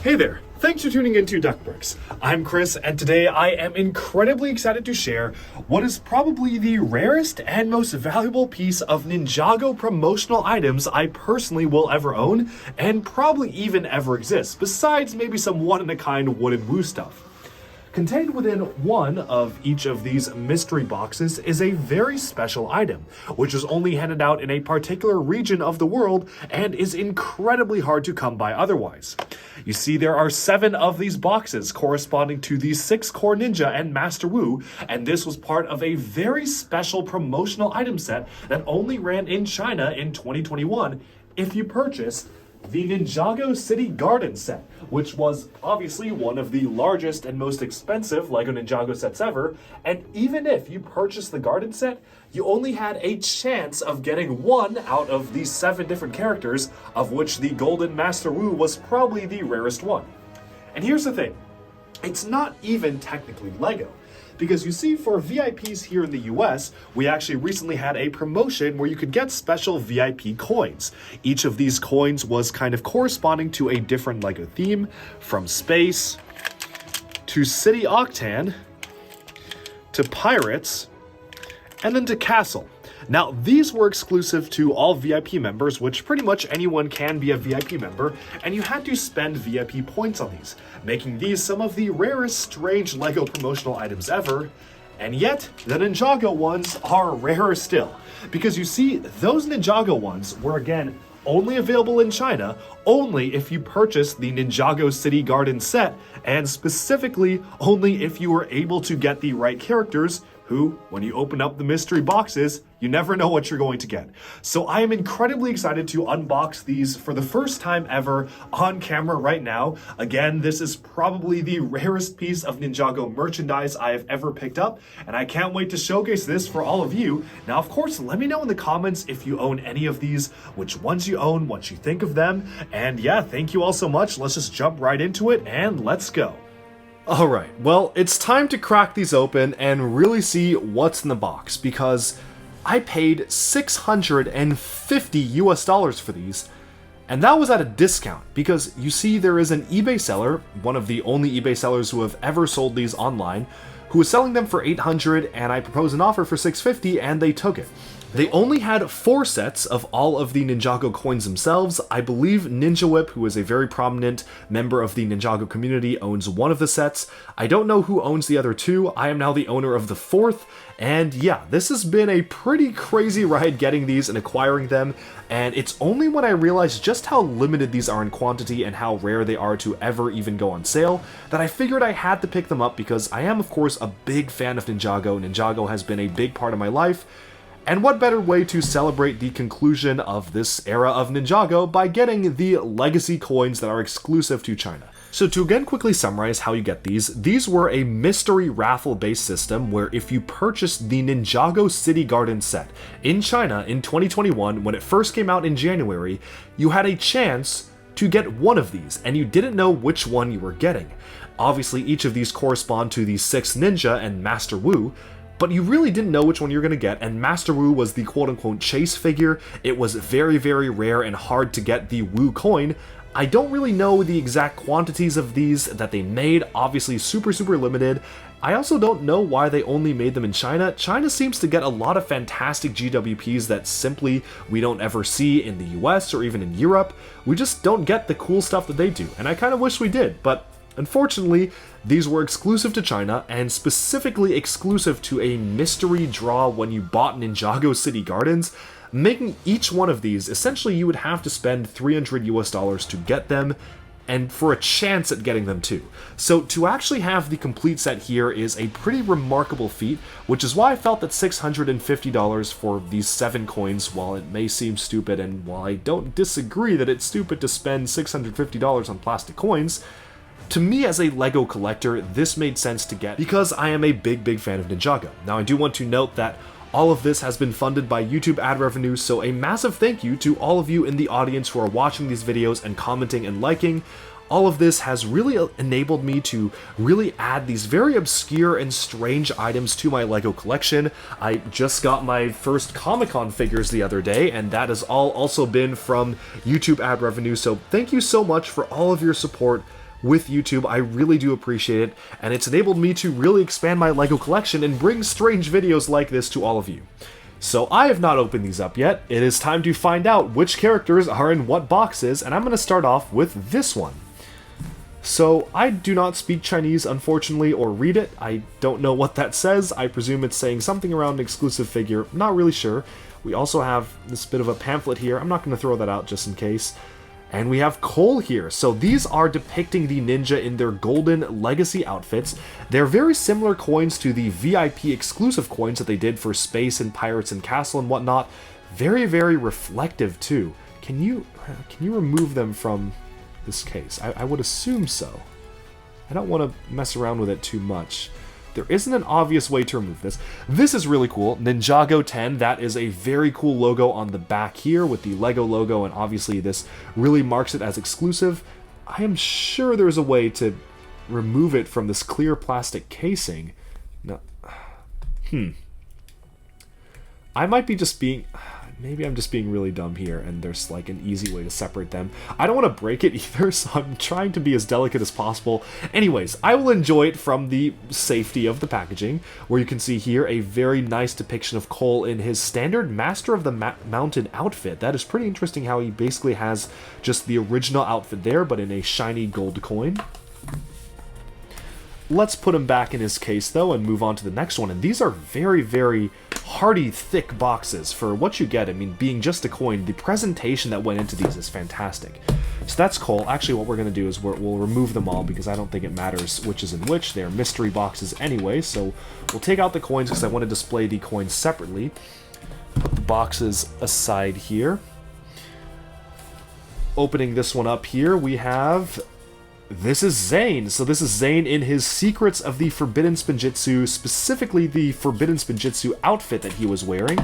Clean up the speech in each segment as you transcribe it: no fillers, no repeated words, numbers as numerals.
Hey there, thanks for tuning into Duckbricks. I'm Chris, and today I am incredibly excited to share what is probably the rarest and most valuable piece of Ninjago promotional items I personally will ever own, and probably even ever exist, besides maybe some one-in-a-kind wooden woo stuff. Contained within one of each of these mystery boxes is a very special item, which is only handed out in a particular region of the world and is incredibly hard to come by otherwise. You see, there are 7 of these boxes corresponding to the 6 Core Ninja and Master Wu, and this was part of a very special promotional item set that only ran in China in 2021 if you purchased the Ninjago City Garden set, which was obviously one of the largest and most expensive LEGO Ninjago sets ever, and even if you purchased the garden set, you only had a chance of getting 1 out of these 7 different characters, of which the Golden Master Wu was probably the rarest one. And here's the thing, it's not even technically LEGO. Because you see, for VIPs here in the US, we actually recently had a promotion where you could get special VIP coins. Each of these coins was kind of corresponding to a different LEGO theme, from space, to City Octan, to Pirates, and then to Castle. Now, these were exclusive to all VIP members, which pretty much anyone can be a VIP member, and you had to spend VIP points on these, making these some of the rarest strange LEGO promotional items ever. And yet, the Ninjago ones are rarer still, because you see, those Ninjago ones were again only available in China, only if you purchased the Ninjago City Garden set, and specifically only if you were able to get the right characters who, when you open up the mystery boxes, you never know what you're going to get. So I am incredibly excited to unbox these for the first time ever on camera right now. Again, this is probably the rarest piece of Ninjago merchandise I have ever picked up, and I can't wait to showcase this for all of you. Now, of course, let me know in the comments if you own any of these, which ones you own, what you think of them, and yeah, thank you all so much. Let's just jump right into it, and let's go. Alright, well, it's time to crack these open and really see what's in the box, because I paid $650 US for these, and that was at a discount, because you see there is an eBay seller, one of the only eBay sellers who have ever sold these online, who was selling them for $800, and I proposed an offer for $650, and they took it. They only had 4 sets of all of the Ninjago coins themselves. I believe Ninja Whip, who is a very prominent member of the Ninjago community, owns one of the sets. I don't know who owns the other 2. I am now the owner of the 4th. And yeah, this has been a pretty crazy ride getting these and acquiring them. And it's only when I realized just how limited these are in quantity and how rare they are to ever even go on sale that I figured I had to pick them up, because I am, of course, a big fan of Ninjago. Ninjago has been a big part of my life. And what better way to celebrate the conclusion of this era of Ninjago by getting the legacy coins that are exclusive to China. So to again quickly summarize how you get these were a mystery raffle based system where if you purchased the Ninjago City Garden set in China in 2021 when it first came out in January, you had a chance to get one of these, and you didn't know which one you were getting. Obviously each of these correspond to the 6 Ninja and Master Wu, but you really didn't know which one you're going to get, and Master Wu was the quote-unquote chase figure. It was very, very rare and hard to get the Wu coin. I don't really know the exact quantities of these that they made, obviously super, super limited. I also don't know why they only made them in China. China seems to get a lot of fantastic GWPs that simply we don't ever see in the US or even in Europe. We just don't get the cool stuff that they do, and I kind of wish we did, but unfortunately, these were exclusive to China, and specifically exclusive to a mystery draw when you bought Ninjago City Gardens, making each one of these, essentially you would have to spend $300 US to get them, and for a chance at getting them too. So to actually have the complete set here is a pretty remarkable feat, which is why I felt that $650 for these 7 coins, while it may seem stupid, and while I don't disagree that it's stupid to spend $650 on plastic coins, to me as a LEGO collector, this made sense to get because I am a big, big fan of Ninjago. Now I do want to note that all of this has been funded by YouTube ad revenue, so a massive thank you to all of you in the audience who are watching these videos and commenting and liking. All of this has really enabled me to really add these very obscure and strange items to my LEGO collection. I just got my first Comic-Con figures the other day, and that has all also been from YouTube ad revenue, so thank you so much for all of your support. with YouTube. I really do appreciate it, and it's enabled me to really expand my LEGO collection and bring strange videos like this to all of you. So I have not opened these up yet. It is time to find out which characters are in what boxes, and I'm going to start off with this one. So I do not speak Chinese, unfortunately, or read it. I don't know what that says. I presume it's saying something around an exclusive figure. Not really sure. We also have this bit of a pamphlet here. I'm not going to throw that out just in case. And we have Cole here. So these are depicting the ninja in their golden legacy outfits. They're very similar coins to the VIP exclusive coins that they did for Space and Pirates and Castle and whatnot. Very, very reflective too. Can you remove them from this case? I would assume so. I don't want to mess around with it too much. There isn't an obvious way to remove this. This is really cool. Ninjago 10, that is a very cool logo on the back here with the LEGO logo, and obviously this really marks it as exclusive. I am sure there's a way to remove it from this clear plastic casing. No. I might be just being... Maybe I'm just being really dumb here, and there's like an easy way to separate them. I don't want to break it either, so I'm trying to be as delicate as possible. Anyways, I will enjoy it from the safety of the packaging, where you can see here a very nice depiction of Cole in his standard Master of the Mountain outfit. That is pretty interesting how he basically has just the original outfit there, but in a shiny gold coin. Let's put him back in his case, though, and move on to the next one. And these are very, very hardy, thick boxes for what you get. I mean, being just a coin, the presentation that went into these is fantastic. So that's Cole. Actually, what we're going to do is we'll remove them all because I don't think it matters which is in which. They're mystery boxes anyway, so we'll take out the coins because I want to display the coins separately. Put the boxes aside here. Opening this one up here, we have... This is Zane. So this is Zane in his Secrets of the Forbidden Spinjitzu, specifically the Forbidden Spinjitzu outfit that he was wearing.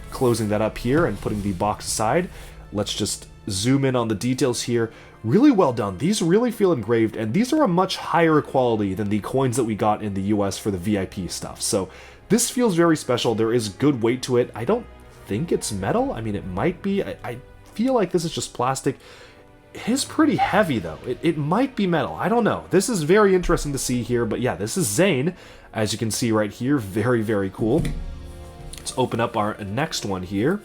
Closing that up here and putting the box aside. Let's just zoom in on the details here. Really well done. These really feel engraved, and these are a much higher quality than the coins that we got in the US for the VIP stuff. So this feels very special. There is good weight to it. I don't think it's metal. I mean, it might be. I feel like this is just plastic. It is pretty heavy, though. It might be metal. I don't know. This is very interesting to see here, but yeah, this is Zane. As you can see right here, very, very cool. Let's open up our next one here.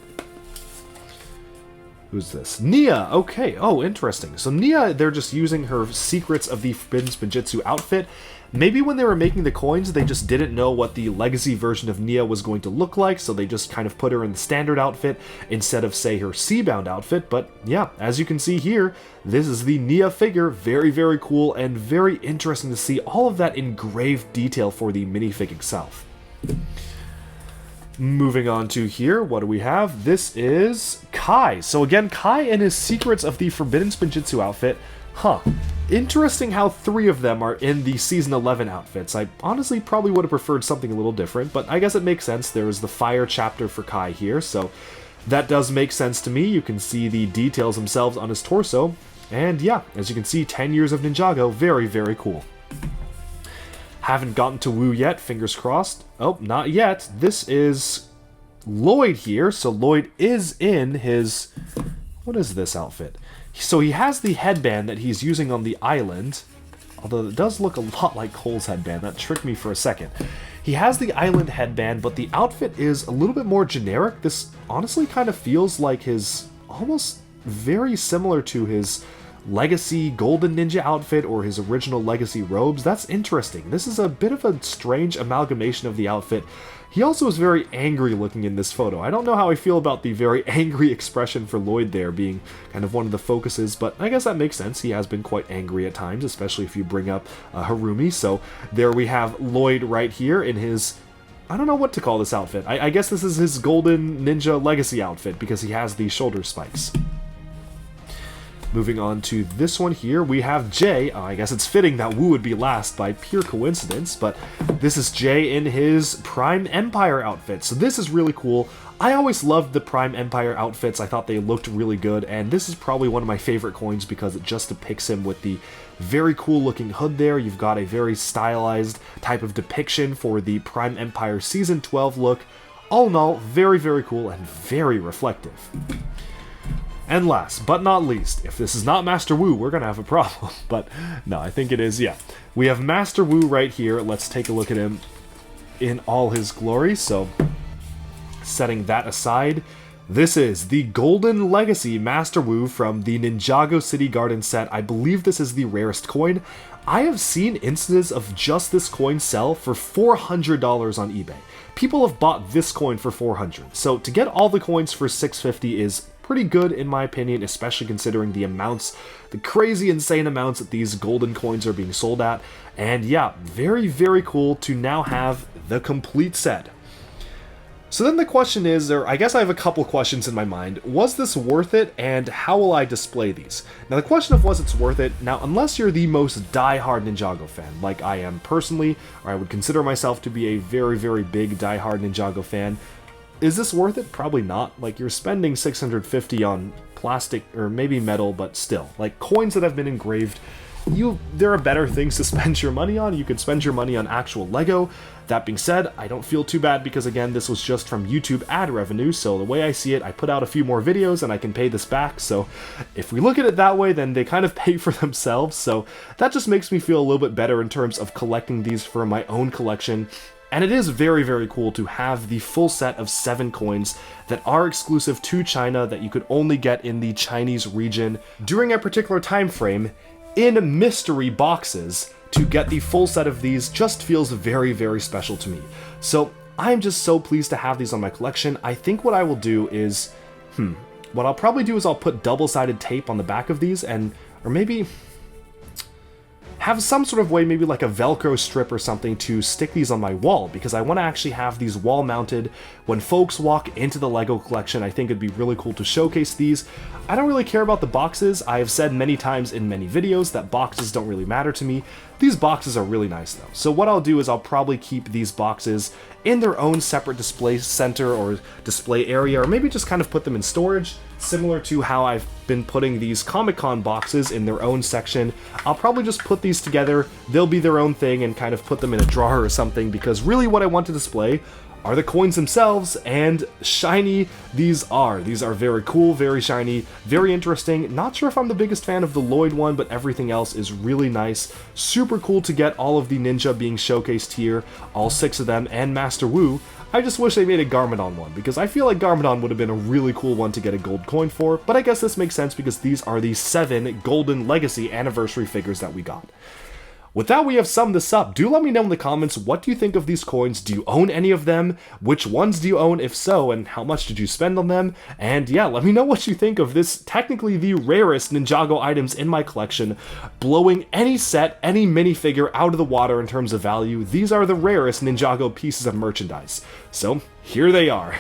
Who's this? Nia! Okay, oh, interesting. So Nia, they're just using her Secrets of the Forbidden Spinjitzu outfit. Maybe when they were making the coins, they just didn't know what the legacy version of Nia was going to look like, so they just kind of put her in the standard outfit instead of, say, her Seabound outfit. But yeah, as you can see here, this is the Nia figure. Very, very cool and very interesting to see all of that engraved detail for the minifig itself. Moving on to here, what do we have? This is Kai. So again, Kai and his Secrets of the Forbidden Spinjitzu outfit. Huh. Interesting how 3 of them are in the Season 11 outfits. I honestly probably would have preferred something a little different, but I guess it makes sense. There is the fire chapter for Kai here, so that does make sense to me. You can see the details themselves on his torso. And yeah, as you can see, 10 years of Ninjago. Very, very cool. Haven't gotten to Wu yet, fingers crossed. Oh, not yet. This is Lloyd here. So Lloyd is in his... What is this outfit? So he has the headband that he's using on the island. Although it does look a lot like Cole's headband. That tricked me for a second. He has the island headband, but the outfit is a little bit more generic. This honestly kind of feels like his... Almost very similar to his... Legacy Golden Ninja outfit or his original Legacy robes. That's interesting. This is a bit of a strange amalgamation of the outfit. He also is very angry looking in this photo. I don't know how I feel about the very angry expression for Lloyd there being kind of one of the focuses, but I guess that makes sense. He has been quite angry at times, especially if you bring up Harumi. So there we have Lloyd right here in his... I don't know what to call this outfit. I guess this is his Golden Ninja Legacy outfit because he has the shoulder spikes. Moving on to this one here, we have Jay. I guess it's fitting that Wu would be last by pure coincidence, but this is Jay in his Prime Empire outfit. So this is really cool. I always loved the Prime Empire outfits. I thought they looked really good, and this is probably one of my favorite coins because it just depicts him with the very cool looking hood there. You've got a very stylized type of depiction for the Prime Empire Season 12 look. All in all, very, very cool and very reflective. And last but not least, if this is not Master Wu, we're gonna have a problem. But no, I think it is, yeah. We have Master Wu right here. Let's take a look at him in all his glory. So, setting that aside, this is the Golden Legacy Master Wu from the Ninjago City Garden set. I believe this is the rarest coin. I have seen instances of just this coin sell for $400 on eBay. People have bought this coin for $400. So to get all the coins for $650 is pretty good in my opinion, especially considering the amounts, the crazy insane amounts that these golden coins are being sold at. And yeah, very, very cool to now have the complete set. So then the question is, or I guess I have a couple questions in my mind. Was this worth it, and how will I display these? Now the question of was it's worth it, now unless you're the most die-hard Ninjago fan, like I am personally, or I would consider myself to be a very, very big die-hard Ninjago fan, is this worth it? Probably not. Like, you're spending $650 on plastic, or maybe metal, but still. Like, coins that have been engraved, there are better things to spend your money on. You could spend your money on actual Lego. That being said, I don't feel too bad because, again, this was just from YouTube ad revenue, so the way I see it, I put out a few more videos and I can pay this back, so if we look at it that way, then they kind of pay for themselves, so that just makes me feel a little bit better in terms of collecting these for my own collection. And it is very, very cool to have the full set of 7 coins that are exclusive to China that you could only get in the Chinese region during a particular time frame in mystery boxes. To get the full set of these just feels very, very special to me. So I'm just so pleased to have these on my collection. I think what I will do is, what I'll probably do is I'll put double-sided tape on the back of these or maybe have some sort of way, maybe like a Velcro strip or something to stick these on my wall, because I want to actually have these wall mounted when folks walk into the LEGO collection. I think it'd be really cool to showcase these. I don't really care about the boxes. I have said many times in many videos that boxes don't really matter to me. These boxes are really nice though. So what I'll do is I'll probably keep these boxes in their own separate display center or display area, or maybe just kind of put them in storage, similar to how I've been putting these Comic-Con boxes in their own section. I'll probably just put these together, they'll be their own thing, and kind of put them in a drawer or something, because really what I want to display are the coins themselves, and shiny these are. These are very cool, very shiny, very interesting. Not sure if I'm the biggest fan of the Lloyd one, but everything else is really nice. Super cool to get all of the ninja being showcased here, all 6 of them, and Master Wu. I just wish they made a Garmadon one, because I feel like Garmadon would have been a really cool one to get a gold coin for, but I guess this makes sense because these are the 7 Golden Legacy anniversary figures that we got. With that, we have summed this up. Do let me know in the comments, what do you think of these coins? Do you own any of them? Which ones do you own, if so, and how much did you spend on them? And yeah, let me know what you think of this, technically the rarest Ninjago items in my collection, blowing any set, any minifigure out of the water in terms of value. These are the rarest Ninjago pieces of merchandise. So, here they are.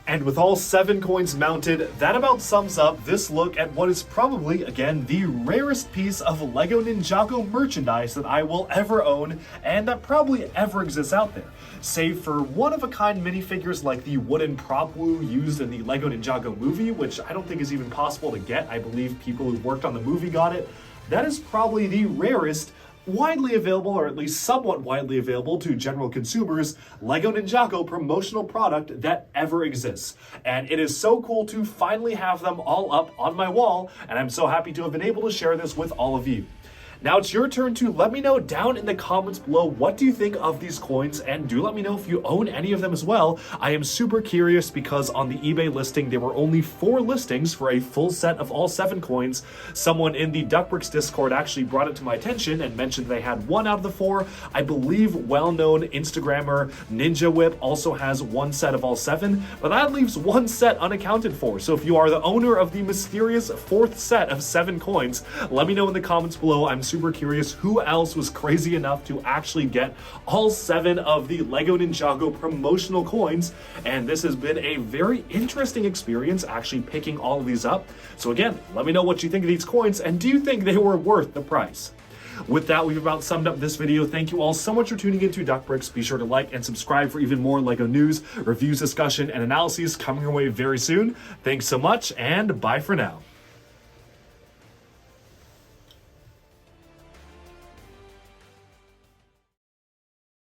And with all 7 coins mounted, that about sums up this look at what is probably, again, the rarest piece of LEGO Ninjago merchandise that I will ever own, and that probably ever exists out there. Save for one-of-a-kind minifigures like the wooden prop Wu used in the LEGO Ninjago movie, which I don't think is even possible to get. I believe people who worked on the movie got it. That is probably the rarest, widely available, or at least somewhat widely available to general consumers, LEGO Ninjago promotional product that ever exists. And it is so cool to finally have them all up on my wall, and I'm so happy to have been able to share this with all of you. Now it's your turn to let me know down in the comments below, what do you think of these coins, and do let me know if you own any of them as well. I am super curious because on the eBay listing there were only 4 listings for a full set of all 7 coins. Someone in the Duckbricks Discord actually brought it to my attention and mentioned they had 1 out of the 4. I believe well-known Instagrammer Ninja Whip also has 1 set of all 7, but that leaves 1 set unaccounted for. So if you are the owner of the mysterious 4th set of 7 coins, let me know in the comments below. I'm super curious who else was crazy enough to actually get all 7 of the LEGO Ninjago promotional coins, and this has been a very interesting experience actually picking all of these up. So again, let me know what you think of these coins, and do you think they were worth the price? with that, we've about summed up this video. Thank you all so much for tuning into Duckbricks. Be sure to like and subscribe for even more LEGO news, reviews, discussion, and analyses coming your way very soon. Thanks so much, and bye for now.